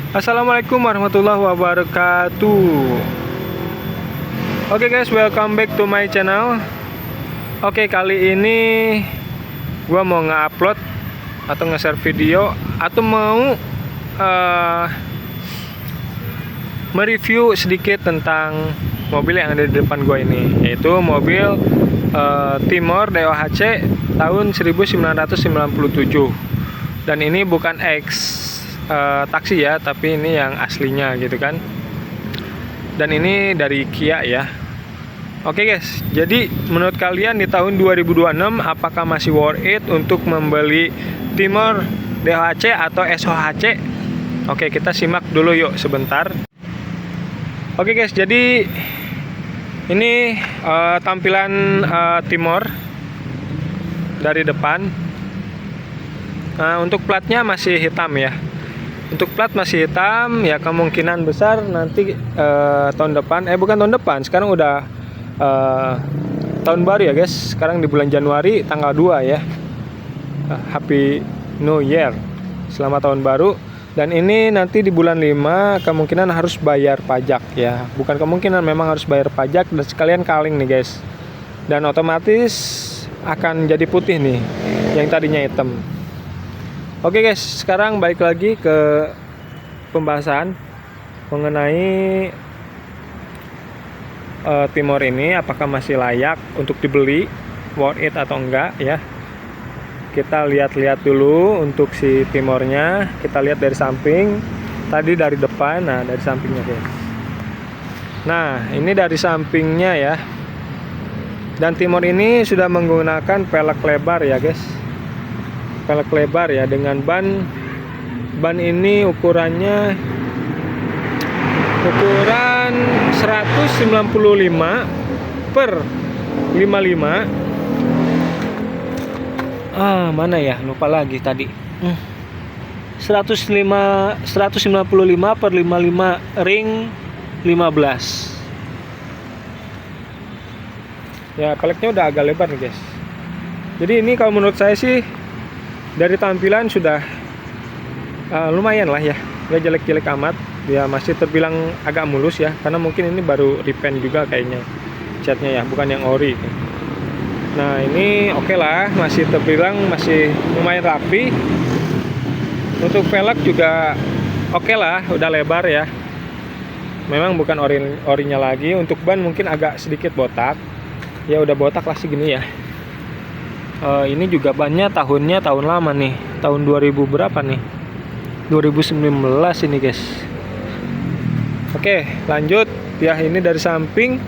Assalamualaikum warahmatullahi wabarakatuh. Oke guys, welcome back to my channel. Oke, kali ini gua mau nge-upload atau nge-share video atau mau mereview sedikit tentang mobil yang ada di depan gua ini, yaitu mobil Timor DOHC tahun 1997. Dan ini bukan taksi ya, tapi ini yang aslinya gitu kan. Dan ini dari Kia ya. Oke guys, jadi menurut kalian di tahun 2026 apakah masih worth it untuk membeli Timor DOHC atau SOHC? Oke, kita simak dulu yuk sebentar. Oke guys, jadi ini tampilan Timor dari depan. Untuk platnya masih hitam ya. Untuk plat masih hitam ya, kemungkinan besar nanti tahun depan, bukan tahun depan, sekarang udah tahun baru ya guys. Sekarang di bulan Januari tanggal 2 ya. Happy New Year, selamat tahun baru. Dan ini nanti di bulan 5 kemungkinan harus bayar pajak ya. Bukan kemungkinan, memang harus bayar pajak dan sekalian kaleng nih guys. Dan otomatis akan jadi putih nih, yang tadinya hitam. Oke guys, sekarang balik lagi ke pembahasan mengenai Timor ini, apakah masih layak untuk dibeli, worth it atau enggak ya. Kita lihat-lihat dulu untuk si Timornya. Kita lihat dari samping, tadi dari depan, nah dari sampingnya guys. Nah ini dari sampingnya ya. Dan Timor ini sudah menggunakan pelek lebar ya guys, pelek lebar ya, dengan ban ini ukuran 195 per 55. Mana ya, lupa lagi tadi. 195 per 55 ring 15 ya. Peleknya udah agak lebar nih guys. Jadi ini kalau menurut saya sih dari tampilan sudah lumayan lah ya, nggak jelek-jelek amat ya, masih terbilang agak mulus ya, karena mungkin ini baru repaint juga kayaknya catnya ya, bukan yang ori. Nah ini oke lah, masih terbilang masih lumayan rapi. Untuk velg juga oke lah, udah lebar ya, memang bukan orinya lagi. Untuk ban mungkin agak sedikit botak ya, udah botak lah segini ya. Ini juga bannya tahunnya tahun lama nih, tahun 2000 berapa nih, 2019 ini guys. Oke lanjut ya, ini dari samping.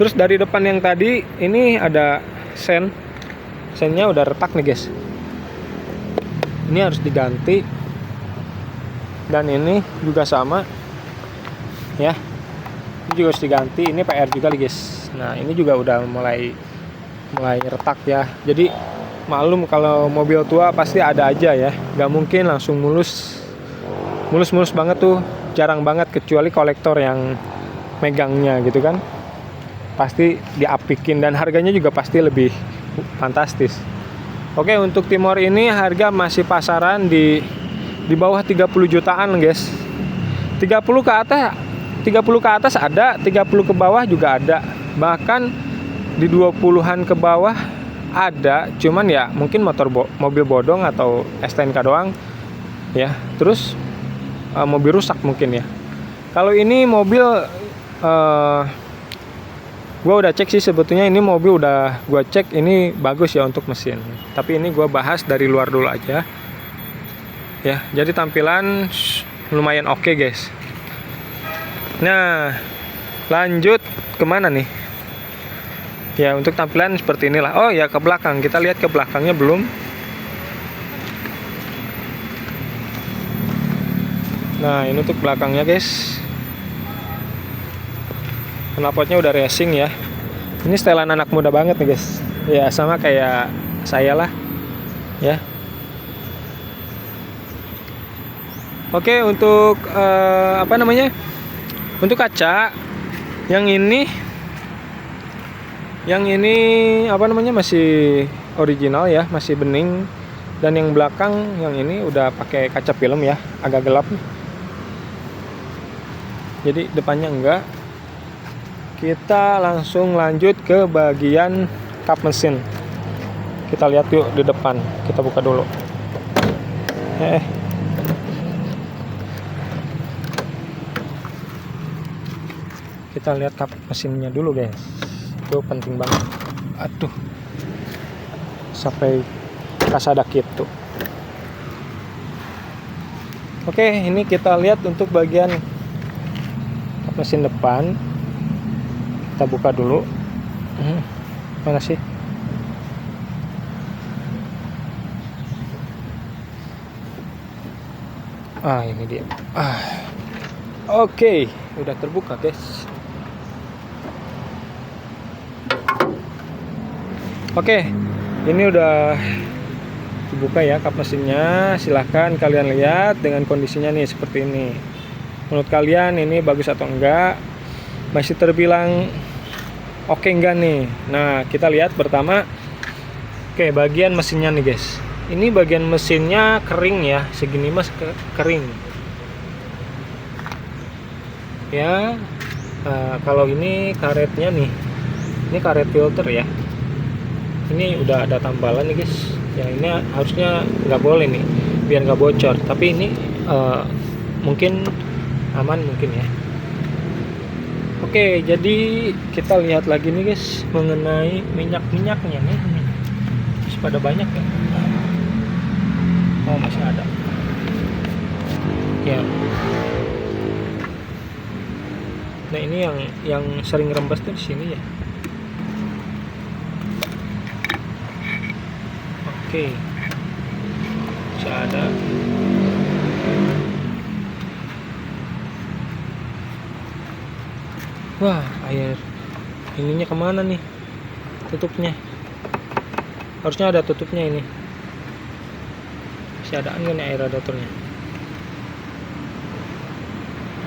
Terus dari depan yang tadi ini ada sennya udah retak nih guys, ini harus diganti. Dan ini juga sama ya, ini juga harus diganti, ini PR juga nih guys. Nah ini juga udah mulai retak ya. Jadi maklum kalau mobil tua pasti ada aja ya, nggak mungkin langsung mulus banget tuh, jarang banget, kecuali kolektor yang megangnya gitu kan, pasti diapikin dan harganya juga pasti lebih fantastis. Oke, untuk Timor ini harga masih pasaran di bawah 30 jutaan guys. 30 ke atas ada, 30 ke bawah juga ada, bahkan di 20-an ke bawah ada. Cuman ya mungkin mobil bodong atau STNK doang ya, terus mobil rusak mungkin ya. Kalau ini mobil gua udah cek sih, sebetulnya ini mobil udah gua cek, ini bagus ya untuk mesin. Tapi ini gua bahas dari luar dulu aja ya. Jadi tampilan lumayan oke guys. Nah lanjut kemana nih ya, untuk tampilan seperti inilah. Oh ya, ke belakang, kita lihat ke belakangnya belum. Nah ini untuk belakangnya guys, knalpotnya udah racing ya. Ini setelan anak muda banget nih guys ya, sama kayak saya lah ya. Oke, untuk untuk kaca yang ini masih original ya, masih bening. Dan yang belakang yang ini udah pakai kaca film ya, agak gelap nih. Jadi depannya enggak. Kita langsung lanjut ke bagian kap mesin. Kita lihat yuk di depan. Kita buka dulu. Kita lihat kap mesinnya dulu guys. Itu penting banget. Aduh, sampai kasada gitu. Oke, ini kita lihat untuk bagian kap mesin depan. Kita buka dulu. Mana sih? Ini dia. Oke, udah terbuka guys. Oke, ini udah dibuka ya kap mesinnya. Silahkan kalian lihat dengan kondisinya nih seperti ini. Menurut kalian ini bagus atau enggak? Masih terbilang oke enggak nih? Nah, kita lihat pertama. Oke, bagian mesinnya nih guys. Ini bagian mesinnya kering ya, segini mas kering. Ya, kalau ini karetnya nih, ini karet filter ya. Ini udah ada tambalan nih guys. Yang ini harusnya nggak boleh nih, biar nggak bocor. Tapi ini mungkin aman mungkin ya. Oke, jadi kita lihat lagi nih guys mengenai minyak-minyaknya nih. Masih pada banyak ya. Oh, masih ada. Ya. Nah, ini yang sering rembes tuh di sini ya. Oke. Masih ada. Wah, air ininya kemana nih? Tutupnya. Harusnya ada tutupnya ini. Masih ada nggak nih air radiatornya?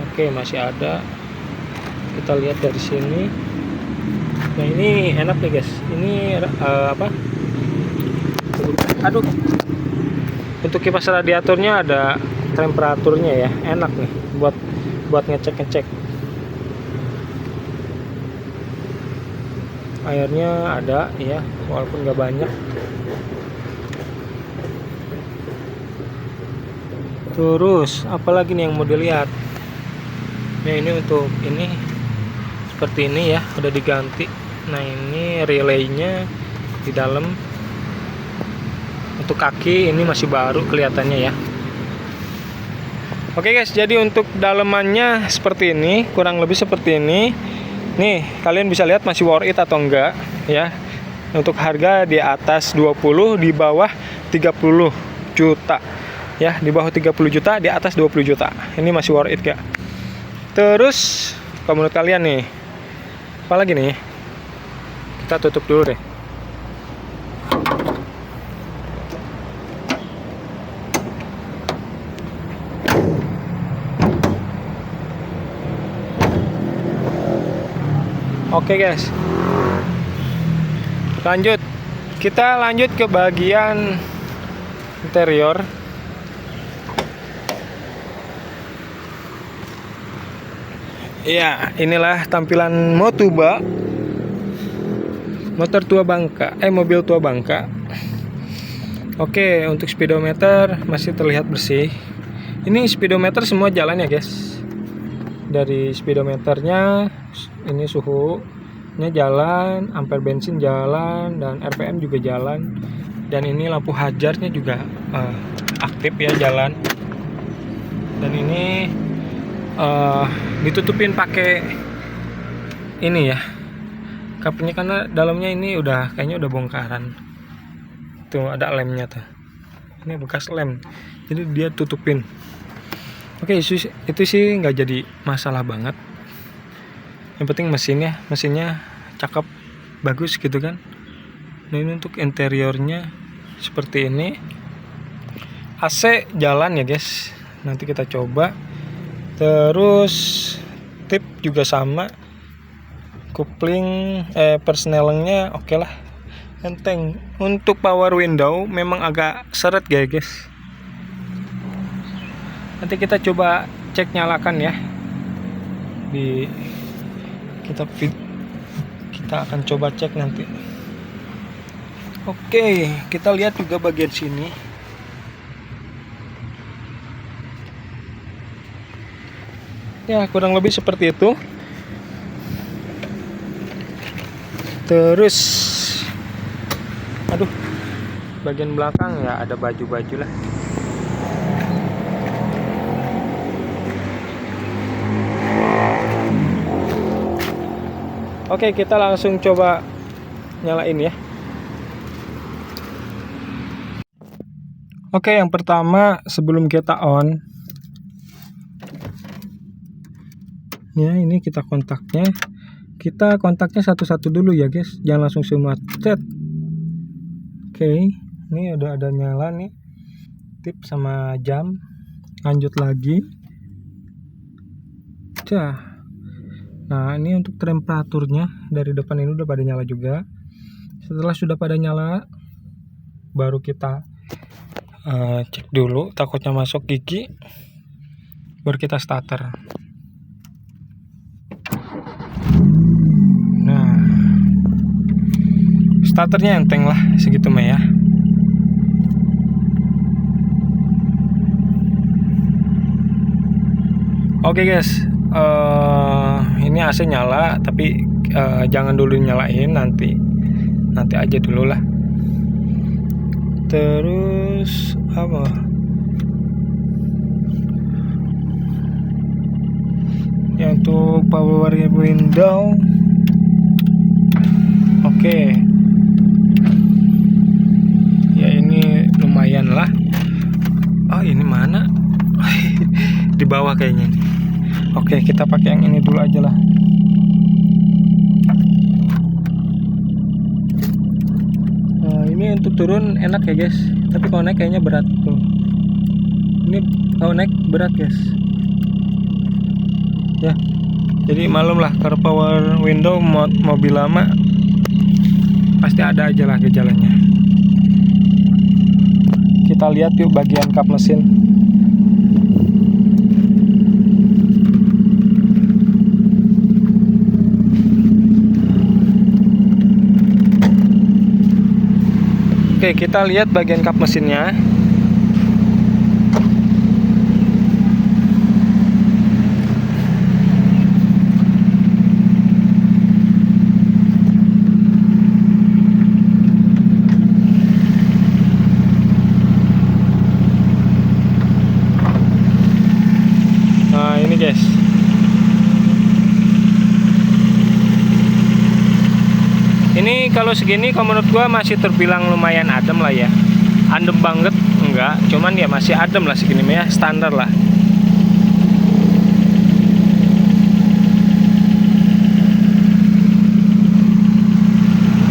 Oke, masih ada. Kita lihat dari sini. Nah, ini enak nih guys. Ini apa? Aduh. Untuk kipas radiatornya ada temperaturnya ya. Enak nih buat ngecek. Airnya ada ya, walaupun nggak banyak. Terus apalagi nih yang mau dilihat? Nah, ini untuk ini seperti ini ya, udah diganti. Nah, ini relaynya di dalam. Untuk kaki ini masih baru kelihatannya ya. Oke guys, jadi untuk dalemannya seperti ini, kurang lebih seperti ini. Nih, kalian bisa lihat masih worth it atau enggak ya. Untuk harga di atas 20, di bawah 30 juta. Ya, di bawah 30 juta, di atas 20 juta. Ini masih worth it gak? Terus, kalau menurut kalian nih, apa lagi nih? Kita tutup dulu deh. Oke guys, kita lanjut ke bagian interior. Ya, inilah tampilan mobil tua Bangka. Oke, untuk speedometer masih terlihat bersih. Ini speedometer semua jalan ya guys. Dari speedometernya ini suhunya jalan, ampere bensin jalan, dan RPM juga jalan. Dan ini lampu hajarnya juga aktif ya, jalan. Dan ini ditutupin pakai ini ya kapnya, karena dalamnya ini kayaknya udah bongkaran. Tuh ada lemnya tuh, ini bekas lem, jadi dia tutupin. Oke, itu sih nggak jadi masalah banget. Yang penting mesinnya cakep, bagus gitu kan. Nah, ini untuk interiornya seperti ini. AC jalan ya guys, nanti kita coba. Terus tip juga sama, kupling persnelingnya oke lah, enteng. Untuk power window memang agak seret guys. Nanti kita coba cek nyalakan ya. Kita akan coba cek nanti. Oke, kita lihat juga bagian sini. Ya, kurang lebih seperti itu. Terus aduh, bagian belakang ya ada baju-baju lah. Oke, kita langsung coba nyalain ya. Oke, yang pertama sebelum kita on, ya ini kita kontaknya. Kita kontaknya satu-satu dulu ya guys, jangan langsung semua cet. Oke, ini udah ada nyala nih, tip sama jam. Lanjut lagi. Nah, ini untuk temperaturnya dari depan ini udah pada nyala juga. Setelah sudah pada nyala, baru kita cek dulu, takutnya masuk gigi, baru kita starter. Nah, starternya enteng lah segitu mah ya. Oke guys, ini AC nyala, tapi jangan dulu nyalain, nanti aja dulu lah. Terus apa? Ya, untuk power window, oke. Ya ini lumayan lah. Oh, ini mana? Di bawah kayaknya. Oke, kita pakai yang ini dulu aja lah. Nah, ini untuk turun enak ya guys, tapi kalau naik kayaknya berat tuh. Ini kalau naik berat guys. Ya, jadi malum lah, kalau power window mobil lama pasti ada aja lah gejalanya. Kita lihat yuk bagian kap mesin. Oke, kita lihat bagian kap mesinnya. Nah, ini guys. Ini kalau segini kalau menurut gua masih terbilang lumayan adem lah ya. Adem banget enggak, cuman ya masih adem lah segini ya, standar lah.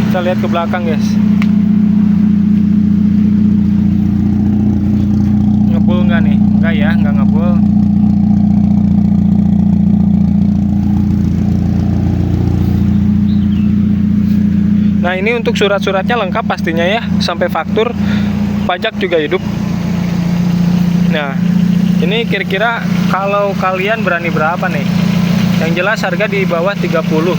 Kita lihat ke belakang guys. Ngebul enggak nih? Enggak ya, enggak ngebul. Nah, ini untuk surat-suratnya lengkap pastinya ya, sampai faktur, pajak juga hidup. Nah, ini kira-kira kalau kalian berani berapa nih? Yang jelas harga di bawah 30.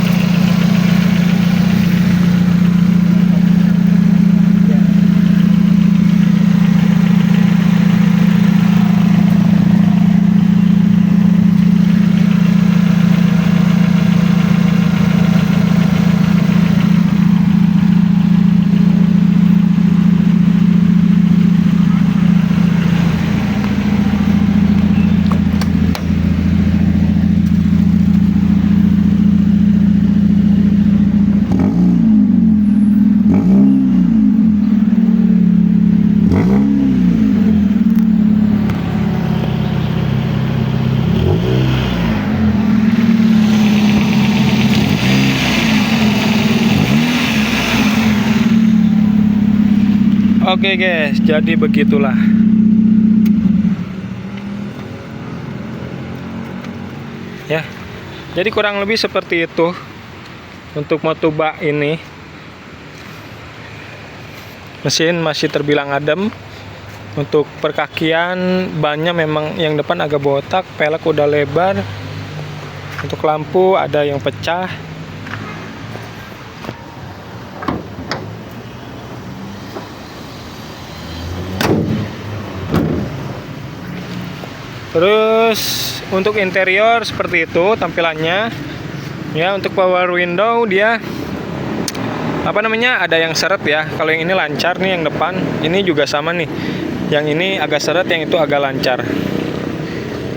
Oke guys, jadi begitulah. Ya, jadi kurang lebih seperti itu untuk Motoba ini. Mesin masih terbilang adem. Untuk perkakian bannya memang yang depan agak botak, pelek udah lebar. Untuk lampu ada yang pecah. Terus untuk interior seperti itu tampilannya. Ya, untuk power window dia ada yang seret ya. Kalau yang ini lancar nih yang depan. Ini juga sama nih. Yang ini agak seret, yang itu agak lancar.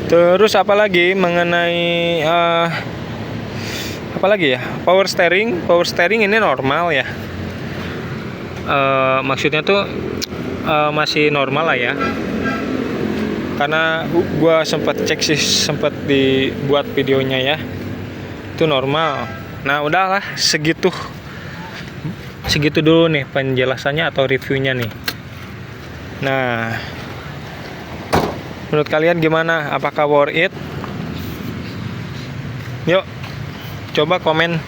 Terus apalagi mengenai apalagi ya? Power steering ini normal ya. Maksudnya tuh masih normal lah ya. Karena gua sempat cek sih, sempat dibuat videonya ya. Itu normal. Nah, udahlah segitu dulu nih penjelasannya atau reviewnya nih. Nah, menurut kalian gimana? Apakah worth it? Yuk, coba komen